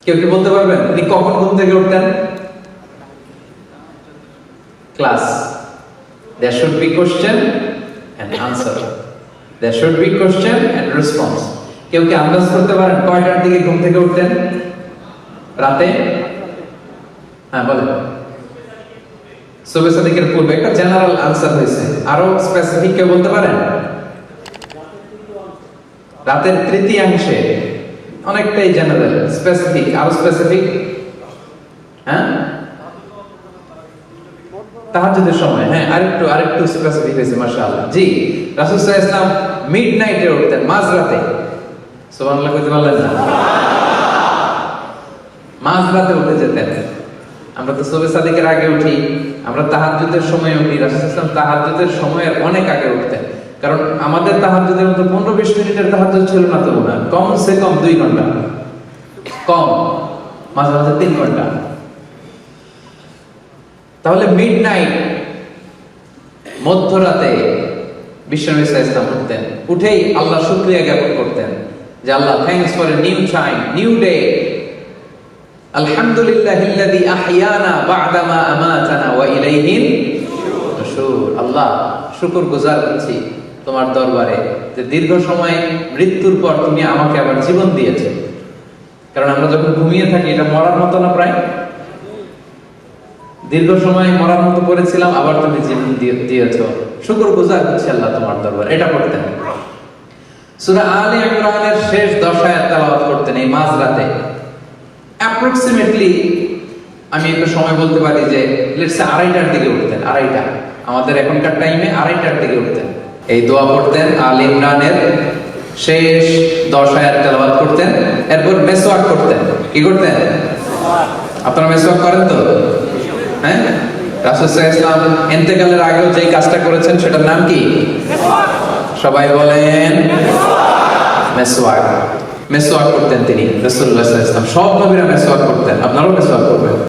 কেউ কি বলতে পারবেন তিনি কখন ঘুম থেকে উঠতেন? Class, there should be question and answer, there should be question and response. কেউ কি আন্দাজ করতে পারেন কয়টার দিকে ঘুম থেকে উঠতেন রাতে? হ্যাঁ বলেন। সুবহ সাদিকের পূর্বে একটা জেনারেল আনসার হয়েছে, আরো স্পেসিফিক কেউ বলতে পারেন? রাতের তৃতীয়াংশে, অনেকটাই জেনারেল। স্পেসিফিক, আরো স্পেসিফিক? হ্যাঁ, তাহাজ্জুদের সময়। হ্যাঁ, আরেকটু স্পেসিফিক হয়েছে, মাশাআল্লাহ। জি, রাসূল সাল্লাল্লাহু আলাইহি ওয়াসাল্লাম মিডনাইটে উঠতেন, মাঝরাতে। সুবহানাল্লাহ কইতে পারলেন না? মাঝরাতে উঠে যেতেন। আমরা তো সুবহ সাদিকের আগে উঠি, আমরা তাহাজ্জুদের সময় উঠি। রাসূল সাল্লাল্লাহু আলাইহি ওয়াসাল্লাম তাহাজ্জুদের সময়ের অনেক আগে উঠতেন, কারণ আমাদের তাহাজ্জুদের মতো 15-20 মিনিটের তাহাজ্জুদ ছিল না তো না, কমসে কম 2 ঘন্টা, কম মাঝে মাঝে 3 ঘন্টা। তাহলে মিডনাইট, মধ্যরাতে বিশ্বনবী সাল্লাল্লাহু আলাইহি ওয়াসাল্লাম উঠতেন। উঠেই আল্লাহ শুকরিয়া জ্ঞাপন করতেন যে Allah, thanks for a new time, new day, আলহামদুলিল্লাহিল্লাযী আহইয়ানা বা'দা মা আমাতানা ওয়া ইলাইহিন নুশুর। আল্লাহ, শুকরগুজার হচ্ছি তোমার দরবারে যে দীর্ঘ সময় মৃত্যুর পর তুমি আমাকে আবার জীবন দিয়েছো। কারণ আমরা যখন ঘুমিয়ে থাকি এটা মরার মতো না, প্রায় দীর্ঘ সময় মরার মতো করেছিলাম, আবার তুমি জীবন দিয়েছো, শুকরগুজার হচ্ছি আল্লাহ তোমার দরবারে। এটা পড়তেন। সূরা আলে ইমরানের শেষ 10 আয়াত তেলাওয়াত করতেন এই মাঝরাতে। অ্যাপ্রক্সিমেটলি আমি একটা সময় বলতে পারি যে লেটস সে 2:30টার দিকে উঠতেন। 2:30টা আমাদের এখনকার টাইমে 2:30টার দিকে উঠতেন। এই দোয়া পড়তেন, আলে ইমরানের শেষ 10 আয়াত তেলাওয়াত করতেন। এরপর মেসওয়াক করতেন। কি করতেন? আপনারা মেসওয়াক করেন তো? হ্যাঁ, রাসূল সাল্লাল্লাহু আলাইহি ওয়াসাল্লাম ইন্তেকালের আগেও যে কাজটা করেছেন সেটার নাম কি? সবাই বলেন মেসওয়াক। মেসওয়াক করতেন তিনি, রাসূলুল্লাহ সাল্লাল্লাহু আলাইহি ওয়াসাল্লাম। সব নবীরা মেসওয়াক করতেন, আপনারাও মেসওয়াক করবেন।